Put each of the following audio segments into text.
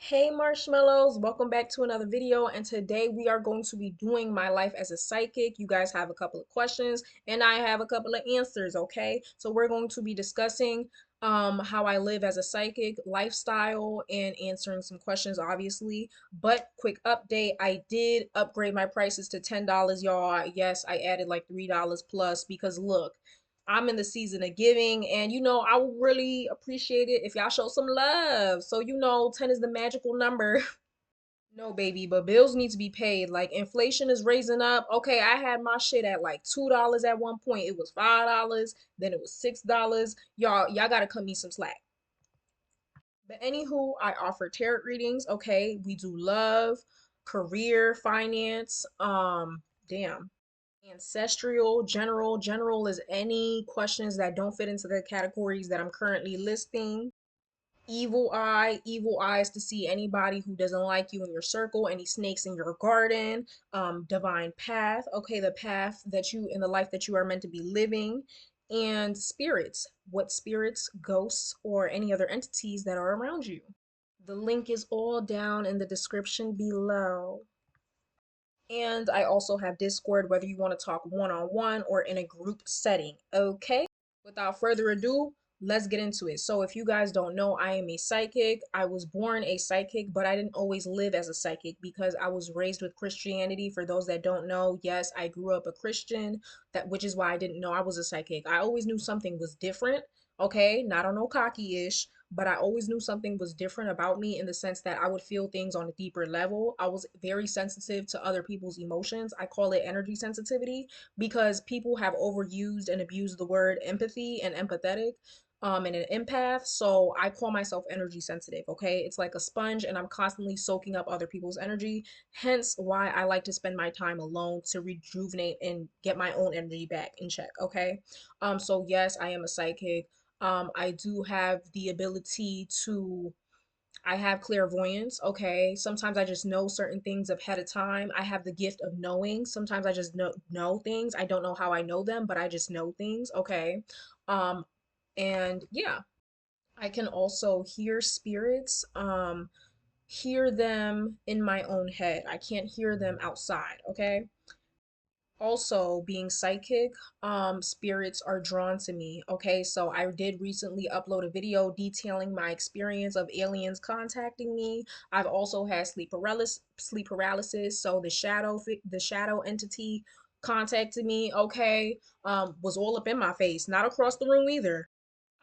Hey marshmallows, welcome back to another video, and today we are going to be doing my life as a psychic. You guys have a couple of questions and I have a couple of answers, okay? So we're going to be discussing how I live as a psychic, lifestyle, and answering some questions obviously. But quick update, I did upgrade my prices to $10, y'all. Yes, I added like $3 plus because look, I'm in the season of giving, and I would really appreciate it if y'all show some love. So, 10 is the magical number. No, baby, but bills need to be paid. Like, inflation is raising up. Okay, I had my shit at like $2 at one point. It was $5, then it was $6. Y'all gotta cut me some slack. But anywho, I offer tarot readings. Okay, we do love, career, finance, damn, ancestral, general. General is any questions that don't fit into the categories that I'm currently listing. Evil eyes to see anybody who doesn't like you in your circle, any snakes in your garden. Divine path, okay, the path that you in the life that you are meant to be living. And spirits, what spirits, ghosts, or any other entities that are around you. The link is all down in the description below. And I also have Discord, whether you want to talk one-on-one or in a group setting. Okay. Without further ado, let's get into it. So, if you guys don't know, I am a psychic. I was born a psychic, but I didn't always live as a psychic because I was raised with Christianity. For those that don't know, yes, I grew up a Christian, which is why I didn't know I was a psychic. I always knew something was different. Okay, not on no cocky-ish, but I always knew something was different about me in the sense that I would feel things on a deeper level. I was very sensitive to other people's emotions. I call it energy sensitivity because people have overused and abused the word empathy and empathetic. And an empath, so I call myself energy sensitive. Okay, it's like a sponge, and I'm constantly soaking up other people's energy. Hence, why I like to spend my time alone to rejuvenate and get my own energy back in check. Okay, so yes, I am a psychic. I do have the ability to, I have clairvoyance, okay? Sometimes I just know certain things ahead of time. I have the gift of knowing. Sometimes I just know things. I don't know how I know them, but I just know things, okay? Um, and yeah, I can also hear spirits, hear them in my own head. I can't hear them outside, okay? Also, being psychic, spirits are drawn to me. Okay, so I did recently upload a video detailing my experience of aliens contacting me. I've also had sleep paralysis, so the shadow entity contacted me. Okay, was all up in my face, not across the room either.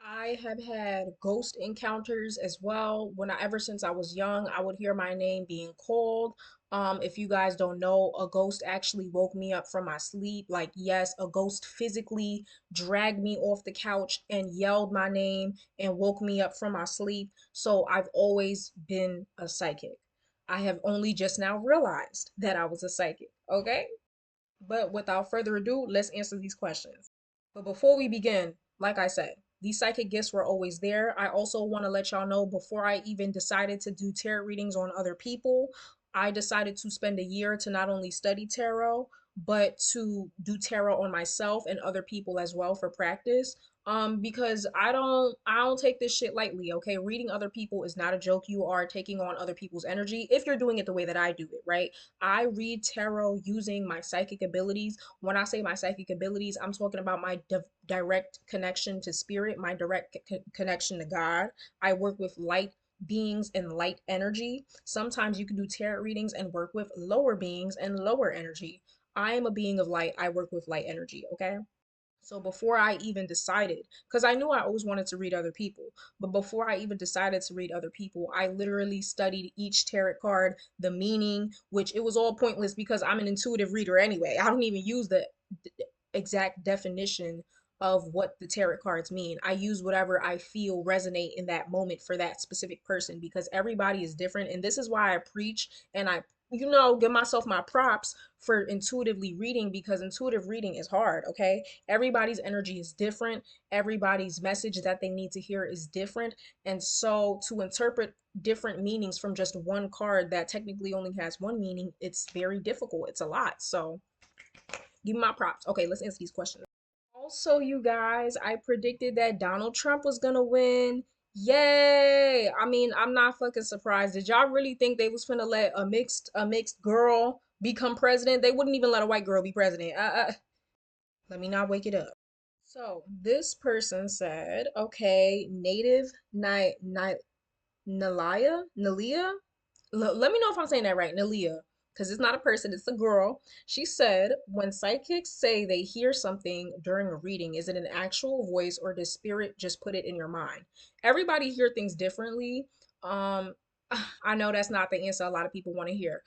I have had ghost encounters as well. Ever since I was young, I would hear my name being called. If you guys don't know, a ghost actually woke me up from my sleep. Like, yes, a ghost physically dragged me off the couch and yelled my name and woke me up from my sleep. So I've always been a psychic. I have only just now realized that I was a psychic. Okay? But without further ado, let's answer these questions. But before we begin, like I said, these psychic gifts were always there. I also want to let y'all know before I even decided to do tarot readings on other people, I decided to spend a year to not only study tarot, but to do tarot on myself and other people as well for practice. Because I don't take this shit lightly, okay? Reading other people is not a joke. You are taking on other people's energy if you're doing it the way that I do it, right? I read tarot using my psychic abilities. When I say my psychic abilities, I'm talking about my direct connection to spirit, my direct connection to God. I work with light beings and light energy. Sometimes you can do tarot readings and work with lower beings and lower energy. I am a being of light. I work with light energy, okay? So before I even decided, because I knew I always wanted to read other people, but before I even decided to read other people, I literally studied each tarot card, the meaning, which it was all pointless because I'm an intuitive reader anyway. I don't even use the exact definition of what the tarot cards mean. I use whatever I feel resonate in that moment for that specific person because everybody is different. And this is why I preach and I give myself my props for intuitively reading because intuitive reading is hard, okay? Everybody's energy is different. Everybody's message that they need to hear is different. And so to interpret different meanings from just one card that technically only has one meaning, it's very difficult. It's a lot. So give me my props. Okay, let's answer these questions. Also, you guys, I predicted that Donald Trump was gonna win. Yay! I mean, I'm not fucking surprised. Did y'all really think they was finna let a mixed girl become president? They wouldn't even let a white girl be president. Let me not wake it up. So this person said, okay, native Ni Nalia? Let me know if I'm saying that right, Nalia, because it's not a person, it's a girl. She said, when psychics say they hear something during a reading, is it an actual voice or does spirit just put it in your mind? Everybody hear things differently. Um, I know that's not the answer a lot of people want to hear.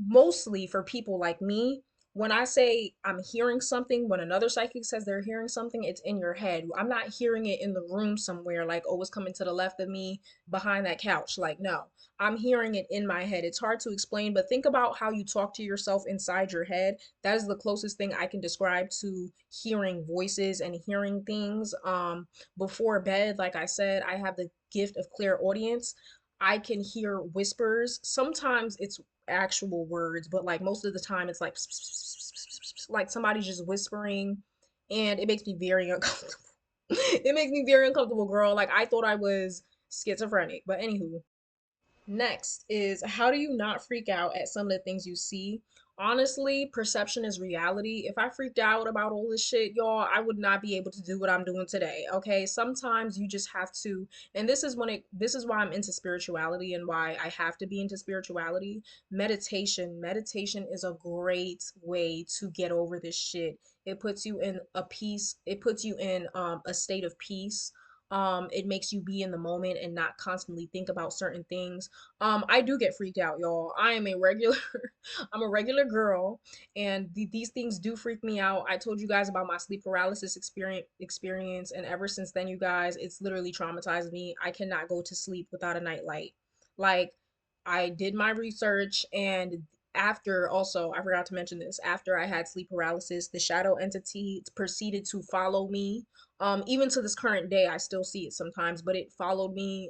Mostly for people like me, when I say I'm hearing something, when another psychic says they're hearing something, it's in your head. I'm not hearing it in the room somewhere, like, oh, it's coming to the left of me behind that couch. Like, no, I'm hearing it in my head. It's hard to explain, but think about how you talk to yourself inside your head. That is the closest thing I can describe to hearing voices and hearing things. Before bed, like I said, I have the gift of clairaudience. I can hear whispers. Sometimes it's actual words, but like most of the time it's like somebody's just whispering, and it makes me very uncomfortable. It makes me very uncomfortable, girl. Like I thought I was schizophrenic. But anywho, next is, how do you not freak out at some of the things you see? Honestly, perception is reality. If I freaked out about all this shit, y'all, I would not be able to do what I'm doing today. Okay? Sometimes you just have to, and this is why I'm into spirituality and why I have to be into spirituality. Meditation is a great way to get over this shit. It puts you in a peace, it puts you in a state of peace. It makes you be in the moment and not constantly think about certain things. I do get freaked out, y'all. I am a regular, I'm a regular girl, and these things do freak me out. I told you guys about my sleep paralysis experience, and ever since then, you guys, it's literally traumatized me. I cannot go to sleep without a nightlight. Like, I did my research, and after, also, I forgot to mention this, after I had sleep paralysis, the shadow entity proceeded to follow me. Even to this current day, I still see it sometimes, but it followed me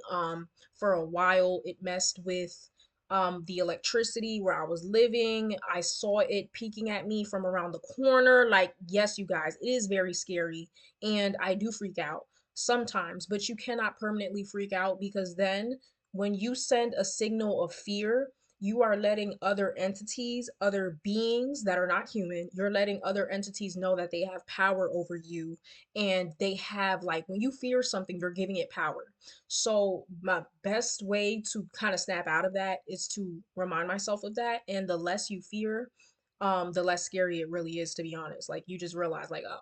for a while. It messed with the electricity where I was living. I saw it peeking at me from around the corner. Like, yes, you guys, it is very scary, and I do freak out sometimes, but you cannot permanently freak out, because then when you send a signal of fear, you are letting other entities, other beings that are not human, you're letting other entities know that they have power over you, and they have, like, when you fear something, you're giving it power. So my best way to kind of snap out of that is to remind myself of that. And the less you fear, the less scary it really is, to be honest. Like, you just realize, like, oh,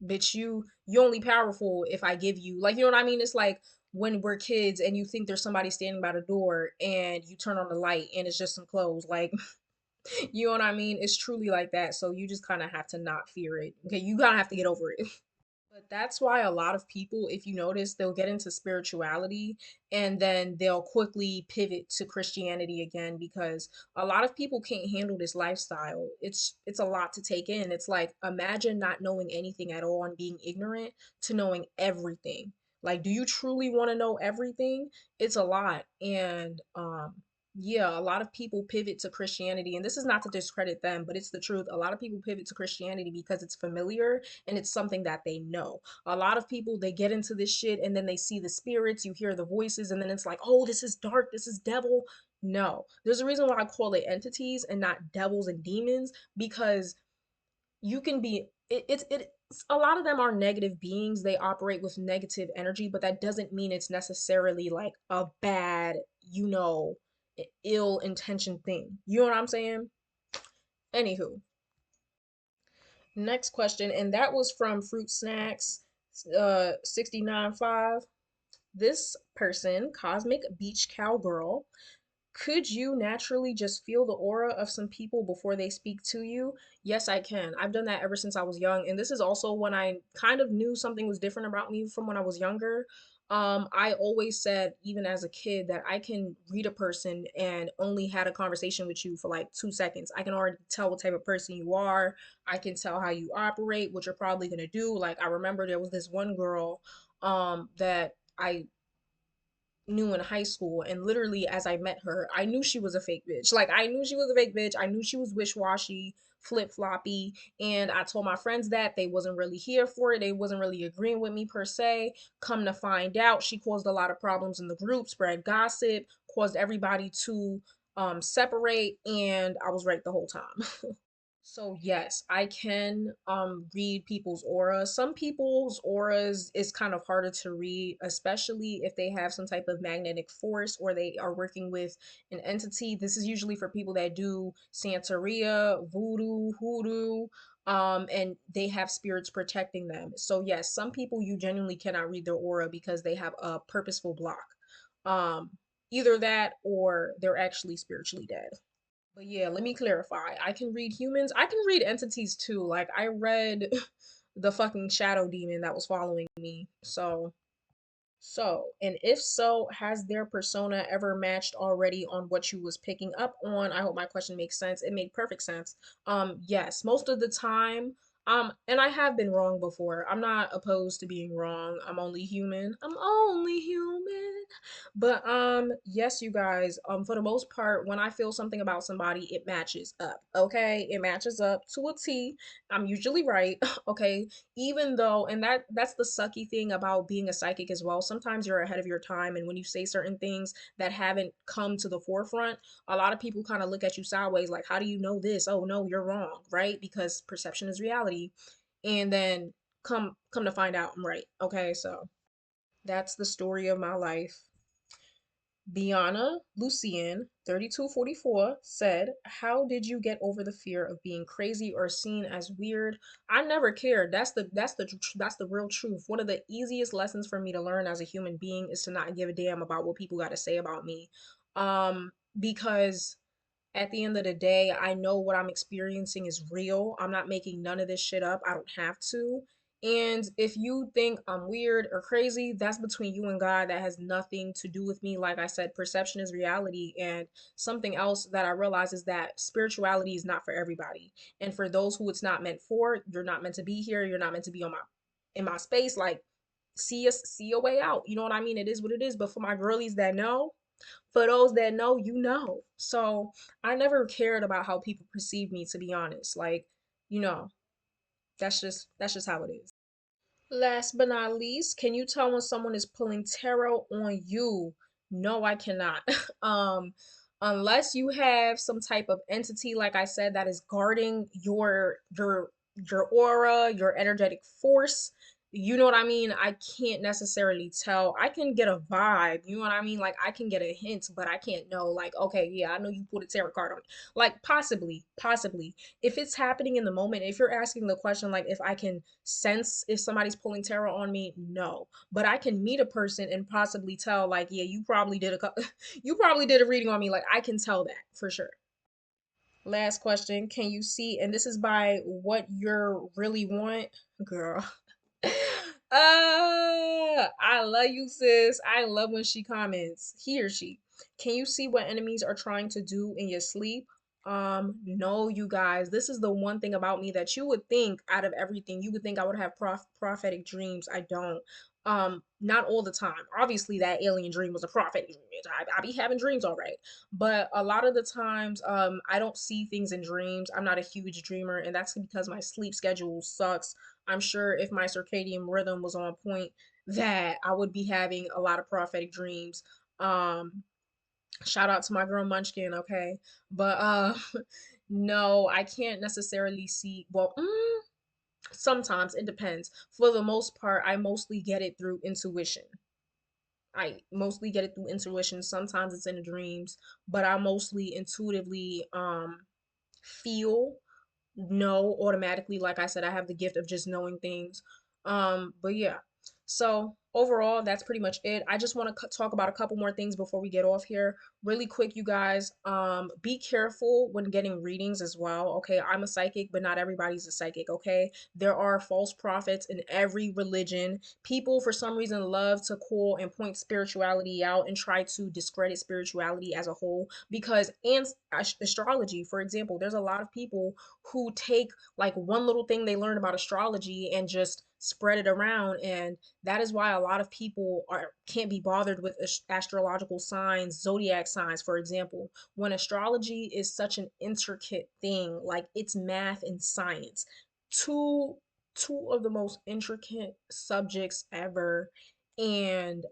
bitch, you only powerful if I give you, like, you know what I mean? It's like when we're kids and you think there's somebody standing by the door and you turn on the light and it's just some clothes. Like, you know what I mean? It's truly like that. So you just kind of have to not fear it. Okay, you gotta have to get over it. But that's why a lot of people, if you notice, they'll get into spirituality and then they'll quickly pivot to Christianity again, because a lot of people can't handle this lifestyle. It's a lot to take in. It's like, imagine not knowing anything at all and being ignorant to knowing everything. Like, do you truly want to know everything? It's a lot. And yeah, a lot of people pivot to Christianity, and this is not to discredit them, but it's the truth. A lot of people pivot to Christianity because it's familiar and it's something that they know. A lot of people, they get into this shit and then they see the spirits, you hear the voices, and then it's like, oh, this is dark, this is devil. No, there's a reason why I call it entities and not devils and demons, because you can be it's a lot of them are negative beings. They operate with negative energy, but that doesn't mean it's necessarily like a bad, ill intentioned thing. You know what I'm saying? Anywho, next question, and that was from Fruit Snacks 69.5. This person, Cosmic Beach Cowgirl, could you naturally just feel the aura of some people before they speak to you? Yes, I can. I've done that ever since I was young. And this is also when I kind of knew something was different about me from when I was younger. I always said, even as a kid, that I can read a person and only had a conversation with you for like 2 seconds. I can already tell what type of person you are. I can tell how you operate, what you're probably gonna do. Like, I remember there was this one girl that I knew in high school, and literally as I met her, I knew she was a fake bitch. Like I knew she was a fake bitch. I knew she was wish-washy, flip-floppy, and I told my friends that they wasn't really here for it. They wasn't really agreeing with me per se. Come to find out, she caused a lot of problems in the group, spread gossip, caused everybody to separate, and I was right the whole time. So yes, I can read people's aura. Some people's auras is kind of harder to read, especially if they have some type of magnetic force or they are working with an entity. This is usually for people that do Santeria, voodoo, hoodoo, and they have spirits protecting them. So yes, some people you genuinely cannot read their aura because they have a purposeful block. Um, Either that or they're actually spiritually dead. But yeah, let me clarify. I can read humans. I can read entities too. Like I read the fucking shadow demon that was following me. And if so, has their persona ever matched already on what you was picking up on? I hope my question makes sense. It made perfect sense. Yes, most of the time. And I have been wrong before. I'm not opposed to being wrong. I'm only human. I'm only human. But yes, you guys, for the most part, when I feel something about somebody, it matches up. Okay? It matches up to a T. I'm usually right. Okay? Even though, and that's the sucky thing about being a psychic as well, sometimes you're ahead of your time, and when you say certain things that haven't come to the forefront, a lot of people kind of look at you sideways like, how do you know this? Oh no, you're wrong, right? Because perception is reality. And then come to find out I'm right. Okay, so that's the story of my life. Biana Lucien, 3244, said, "How did you get over the fear of being crazy or seen as weird?" I never cared. That's the real truth. One of the easiest lessons for me to learn as a human being is to not give a damn about what people got to say about me. Because at the end of the day, I know what I'm experiencing is real. I'm not making none of this shit up. I don't have to. And if you think I'm weird or crazy, that's between you and God. That has nothing to do with me. Like I said, perception is reality. And something else that I realize is that spirituality is not for everybody. And for those who it's not meant for, you're not meant to be here. You're not meant to be on my in my space. Like, see a way out. You know what I mean? It is what it is. But for my girlies that know, for those that know, you know. So I never cared about how people perceive me, to be honest. Like, you know, that's just how it is. Last but not least, can you tell when someone is pulling tarot on you? No, I cannot. um, unless you have some type of entity, like I said, that is guarding your aura, your energetic force. You know what I mean? I can't necessarily tell. I can get a vibe. You know what I mean? Like I can get a hint, but I can't know. Like, okay, yeah, I know you pulled a tarot card on me. Like possibly if it's happening in the moment, if you're asking the question like if I can sense if somebody's pulling tarot on me, no. But I can meet a person and possibly tell like, yeah, you probably did you probably did a reading on me. Like I can tell that for sure. Last question. Can you see, and this is by what you're really want, girl. I love you, sis. I love when she comments. He or she. Can you see what enemies are trying to do in your sleep? No, you guys. This is the one thing about me that you would think out of everything, you would think I would have prophetic dreams. I don't. Not all the time. Obviously, that alien dream was a prophetic dream. I be having dreams, all right. But a lot of the times, I don't see things in dreams. I'm not a huge dreamer, and that's because my sleep schedule sucks. I'm sure if my circadian rhythm was on point, that I would be having a lot of prophetic dreams. Um, Shout out to my girl Munchkin, okay? But no, I can't necessarily see. Well, sometimes it depends. For the most part, I mostly get it through intuition. I mostly get it through intuition. Sometimes it's in the dreams, but I mostly intuitively feel know automatically. Like I said, I have the gift of just knowing things. But yeah. So overall, that's pretty much it. I just want to talk about a couple more things before we get off here. Really quick, you guys. Be careful when getting readings as well. Okay, I'm a psychic, but not everybody's a psychic. Okay, there are false prophets in every religion. People, for some reason, love to call and point spirituality out and try to discredit spirituality as a whole. Because and astrology, for example, there's a lot of people who take like one little thing they learned about astrology and just spread it around. And that is why a lot of people are can't be bothered with astrological signs, zodiac signs, for example, when astrology is such an intricate thing, like it's math and science. Two two of the most intricate subjects ever. And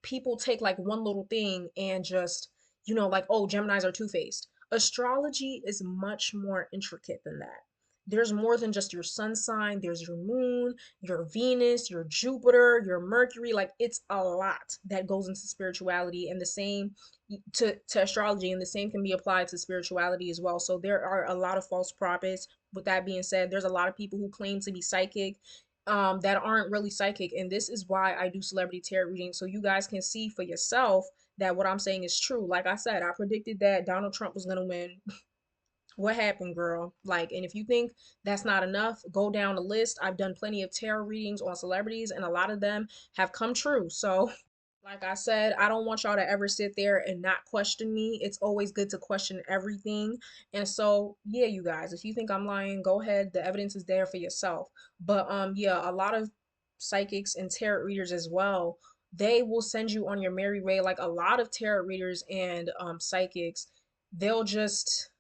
people take like one little thing and just, like, oh, Geminis are two-faced. Astrology is much more intricate than that. There's more than just your sun sign, there's your moon, your Venus, your Jupiter, your Mercury. Like, it's a lot that goes into spirituality, and the same to astrology, and the same can be applied to spirituality as well. So there are a lot of false prophets. With that being said, there's a lot of people who claim to be psychic, that aren't really psychic. And this is why I do celebrity tarot readings, so you guys can see for yourself that what I'm saying is true. Like I said, I predicted that Donald Trump was gonna win. What happened, girl? Like, and if you think that's not enough, go down the list. I've done plenty of tarot readings on celebrities, and a lot of them have come true. So, like I said, I don't want y'all to ever sit there and not question me. It's always good to question everything. And so, yeah, you guys, if you think I'm lying, go ahead. The evidence is there for yourself. But yeah, a lot of psychics and tarot readers as well, they will send you on your merry way. Like a lot of tarot readers and psychics, they'll just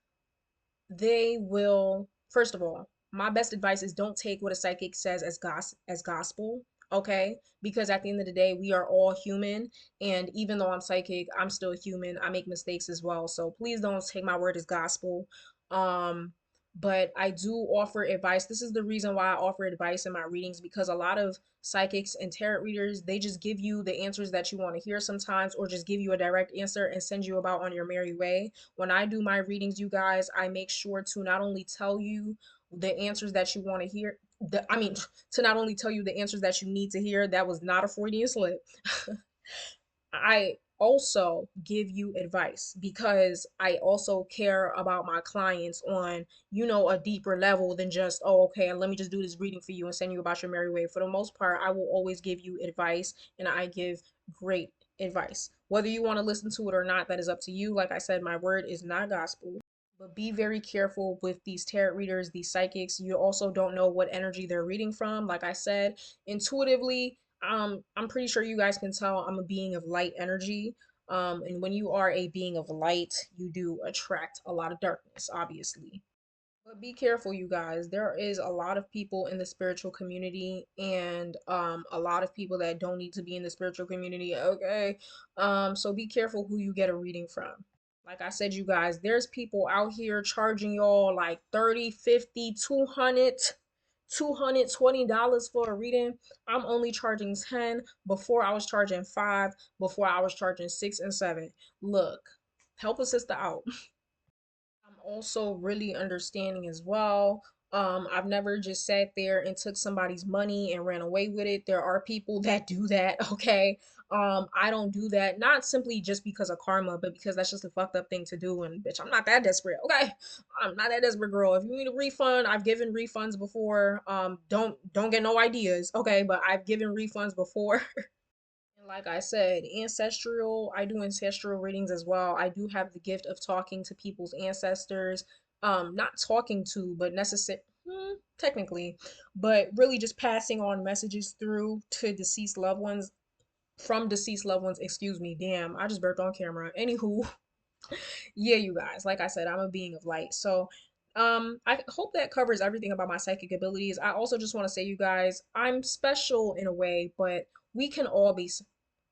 they will, first of all, my best advice is don't take what a psychic says as gospel, okay? Because at the end of the day, we are all human, and even though I'm psychic, I'm still human. I make mistakes as well. So please don't take my word as gospel. Um but I do offer advice. This is the reason why I offer advice in my readings, because a lot of psychics and tarot readers, they just give you the answers that you want to hear sometimes, or just give you a direct answer and send you about on your merry way. When I do my readings, you guys, I make sure to not only tell you the answers that you want to hear, I mean, to not only tell you the answers that you need to hear. That was not a Freudian slip. I also give you advice because I also care about my clients on, a deeper level than just, oh, okay, let me just do this reading for you and send you about your merry way. For the most part, I will always give you advice, and I give great advice. Whether you want to listen to it or not, that is up to you. Like I said, my word is not gospel. But be very careful with these tarot readers, these psychics. You also don't know what energy they're reading from. Like I said, intuitively, I'm pretty sure you guys can tell I'm a being of light energy. And when you are a being of light, you do attract a lot of darkness, obviously. But be careful, you guys. There is a lot of people in the spiritual community, and a lot of people that don't need to be in the spiritual community, okay? So be careful who you get a reading from. Like I said, you guys, there's people out here charging y'all like 30, 50, 200, $220 for a reading. I'm only charging 10. Before I was charging 5, before I was charging 6 and 7. Look, help a sister out. I'm also really understanding as well. I've never just sat there and took somebody's money and ran away with it. There are people that do that, okay? I don't do that, not simply just because of karma, but because that's just a fucked up thing to do. And bitch, I'm not that desperate, okay? I'm not that desperate, girl. If you need a refund, I've given refunds before. Don't get no ideas, okay? But I've given refunds before. And like I said, I do ancestral readings as well. I do have the gift of talking to people's ancestors. Not talking to, but technically, but really just passing on messages through to deceased loved ones, from deceased loved ones, excuse me. Damn, I just burped on camera. Anywho, yeah, you guys, like I said, I'm a being of light. So, I hope that covers everything about my psychic abilities. I also just want to say, you guys, I'm special in a way, but we can all be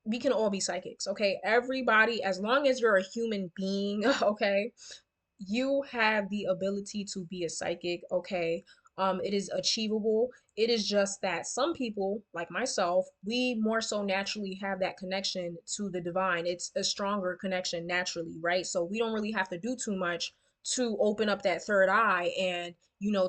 we can all be psychics, okay? Everybody, as long as you're a human being, okay, you have the ability to be a psychic, okay? It is achievable. It is just that some people, like myself, we more so naturally have that connection to the divine. It's a stronger connection naturally, right? So we don't really have to do too much to open up that third eye and,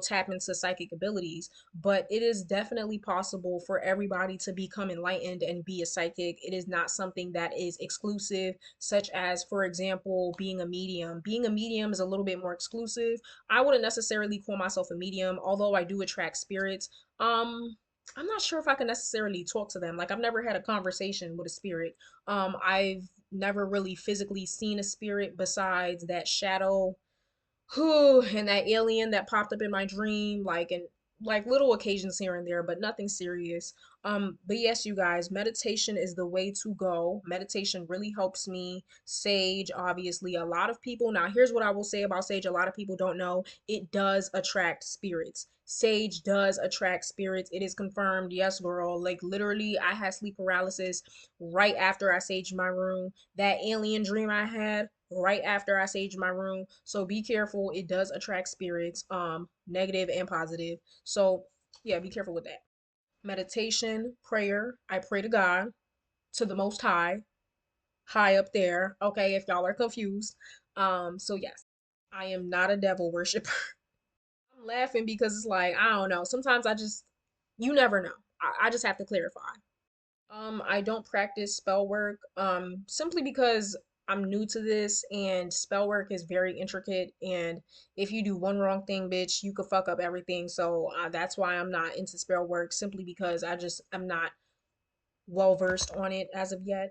tap into psychic abilities. But it is definitely possible for everybody to become enlightened and be a psychic. It is not something that is exclusive, such as, for example, being a medium. Being a medium is a little bit more exclusive. I wouldn't necessarily call myself a medium, although I do attract spirits. I'm not sure if I can necessarily talk to them. Like, I've never had a conversation with a spirit. I've never really physically seen a spirit besides that shadow, who, and that alien that popped up in my dream, like, and like little occasions here and there, but nothing serious. But yes, you guys, meditation is the way to go. Meditation really helps me. Sage, obviously, a lot of people. Now, here's what I will say about sage. A lot of people don't know it does attract spirits. Sage does attract spirits. It is confirmed. Yes, girl. Like literally, I had sleep paralysis right after I saged my room. That alien dream I had right after I saged my room. So be careful. It does attract spirits, negative and positive. So yeah, be careful with that. Meditation, prayer. I pray to God, to the Most High, high up there. Okay, if y'all are confused. So yes, I am not a devil worshiper. I'm laughing because it's like, I don't know. Sometimes you never know. I just have to clarify. I don't practice spell work, simply because I'm new to this and spell work is very intricate. And if you do one wrong thing, bitch, you could fuck up everything. So that's why I'm not into spell work, simply because I'm not well versed on it as of yet.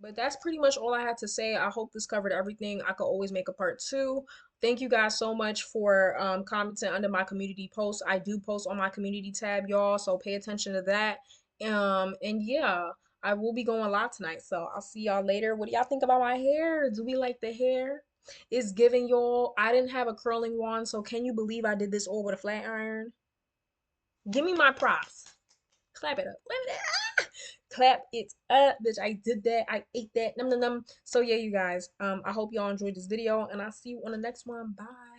But that's pretty much all I had to say. I hope this covered everything. I could always make a part two. Thank you guys so much for commenting under my community post. I do post on my community tab, y'all, so pay attention to that. And yeah, I will be going live tonight, so I'll see y'all later. What do y'all think about my hair? Do we like the hair? It's giving, y'all. I didn't have a curling wand, so can you believe I did this all with a flat iron? Give me my props. Clap it up. Clap it up. Clap it up, bitch. I did that. I ate that. Num num num. So yeah, you guys. I hope y'all enjoyed this video, and I'll see you on the next one. Bye.